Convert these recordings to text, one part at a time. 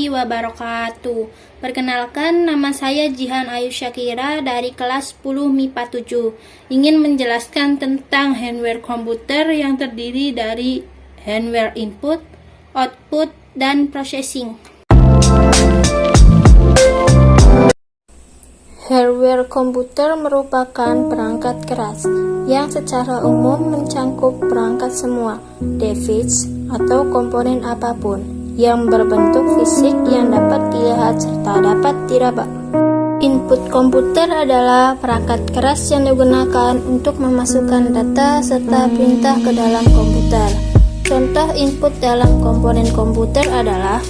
wabarakatuh. Perkenalkan, nama saya Jihan Ayu Syakira dari kelas 10 MIPA 7. Ingin menjelaskan tentang hardware komputer yang terdiri dari hardware input, output, dan processing. Hardware komputer merupakan perangkat keras yang secara umum mencangkup perangkat semua device atau komponen apapun yang berbentuk fisik yang dapat dilihat serta dapat diraba. Input komputer adalah perangkat keras yang digunakan untuk memasukkan data serta perintah ke dalam komputer. Contoh input dalam komponen komputer adalah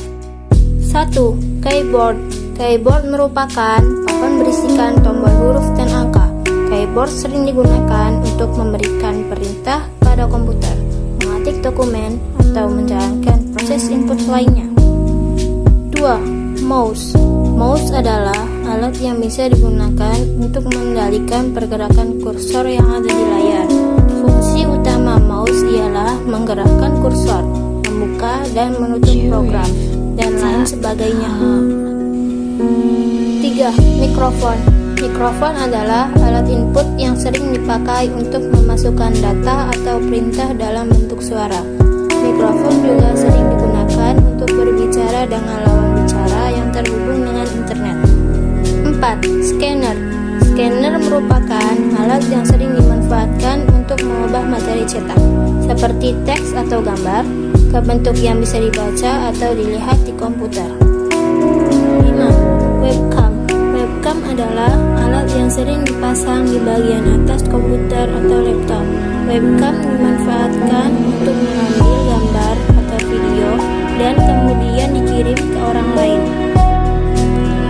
1. Keyboard. Keyboard merupakan papan berisikan tombol huruf dan angka. Keyboard sering digunakan untuk memberikan perintah pada komputer, mengetik dokumen, atau menjalankan proses input lainnya. 2. Mouse. Mouse adalah alat yang bisa digunakan untuk mengendalikan pergerakan kursor yang ada di layar. Fungsi utama mouse ialah menggerakkan kursor, membuka dan menutup program, dan lain sebagainya. 3. Mikrofon. Mikrofon adalah alat input yang sering dipakai untuk memasukkan data atau perintah dalam bentuk suara. Mikrofon juga sering digunakan untuk berbicara dengan lawan bicara yang terhubung dengan internet. 4. Scanner. Scanner merupakan alat yang sering dimanfaatkan untuk mengubah materi cetak, seperti teks atau gambar, ke bentuk yang bisa dibaca atau dilihat di komputer. 5. Webcam. Webcam adalah alat yang sering dipasang di bagian atas komputer atau laptop. Webcam dimanfaatkan untuk mengambil gambar atau video dan kemudian dikirim ke orang lain.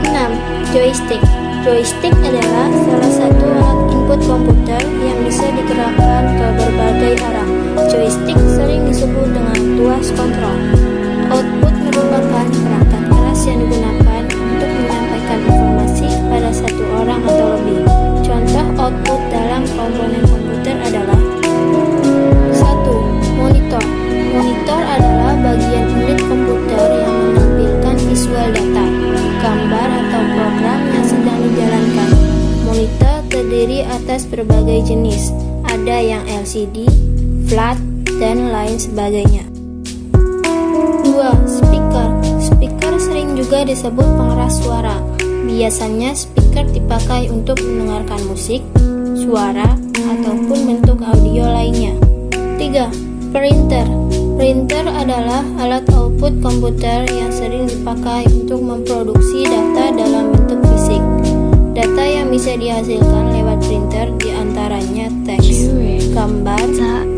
6. Joystick. Joystick adalah salah satu alat input komputer yang bisa digerakkan ke berbagai arah. Joystick sering disebut dengan tuas kontrol. Output merupakan perangkat keras yang digunakan untuk menyampaikan informasi pada satu orang atau lebih. Contoh output dalam komponen komputer adalah 1. Monitor. Monitor adalah bagian unit komputer yang menampilkan visual data, gambar atau program yang sedang dijalankan. Monitor terdiri atas berbagai jenis, ada yang LCD, flat, dan lain sebagainya. 2. Speaker. Speaker sering juga disebut pengeras suara. Biasanya speaker dipakai untuk mendengarkan musik, suara, ataupun bentuk audio lainnya. 3. Printer. Printer adalah alat output komputer yang sering dipakai untuk memproduksi data dalam bentuk fisik. Data yang bisa dihasilkan lewat printer diantaranya teks, gambar,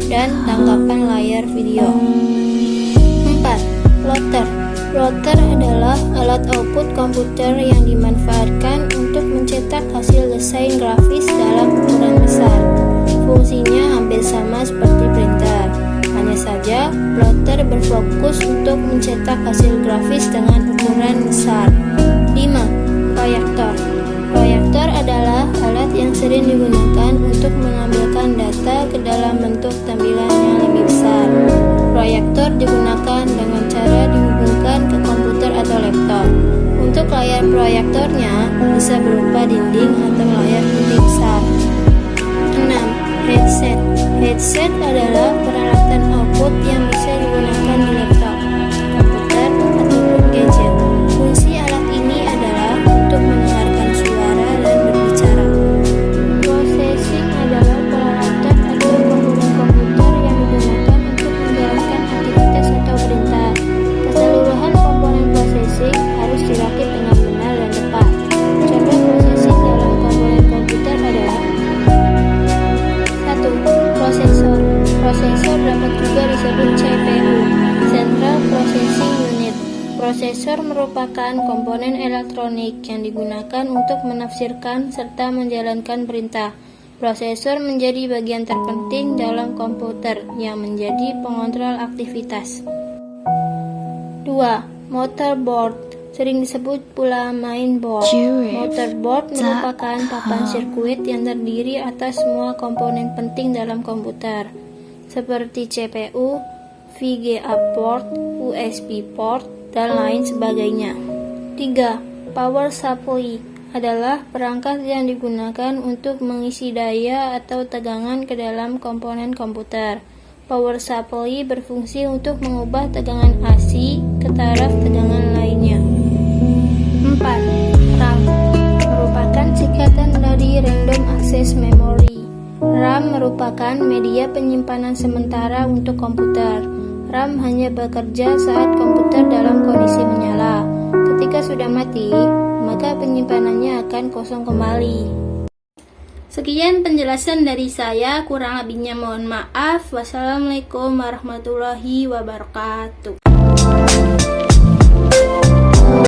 dan tangkapan layar video. 4. Plotter. Plotter adalah alat output komputer yang dimanfaatkan untuk mencetak hasil desain grafis dalam ukuran besar. Fungsinya hampir sama seperti printer, hanya saja plotter berfokus untuk mencetak hasil grafis dengan ukuran besar. 5. Proyektor. Proyektor adalah alat yang sering digunakan untuk menampilkan data ke dalam bentuk tampilan yang lebih besar. Proyektor digunakan dengan cara dihubungkan ke komputer atau laptop. Untuk layar proyektornya bisa berupa dinding atau layar putih besar. 6. Headset. Headset adalah peralatan output yang bisa digunakan di laptop, komputer, ataupun gadget. Fungsi alat ini adalah untuk mendengarkan suara dan berbicara. Processing adalah peralatan atau komponen komputer yang digunakan untuk menjalankan aktivitas atau perintah. Keseluruhan komponen processing harus dirakit dengan benar dan tepat. Contoh processing dalam komponen komputer adalah 1. Prosesor. Prosesor dapat juga disebut CPU, Central Processing Unit. Prosesor merupakan komponen elektronik yang digunakan untuk menafsirkan serta menjalankan perintah. Prosesor menjadi bagian terpenting dalam komputer yang menjadi pengontrol aktivitas. 2. Motherboard. Sering disebut pula mainboard. Motherboard merupakan papan sirkuit yang terdiri atas semua komponen penting dalam komputer, seperti CPU, VGA port, USB port, dan lain sebagainya. 3. Power supply adalah perangkat yang digunakan untuk mengisi daya atau tegangan ke dalam komponen komputer. Power supply berfungsi untuk mengubah tegangan AC ke taraf tegangan lainnya. 4. RAM merupakan singkatan dari Random Access Memory. RAM merupakan media penyimpanan sementara untuk komputer. RAM hanya bekerja saat komputer dalam kondisi menyala. Ketika sudah mati, maka penyimpanannya akan kosong kembali. Sekian penjelasan dari saya, kurang lebihnya mohon maaf. Wassalamualaikum warahmatullahi wabarakatuh.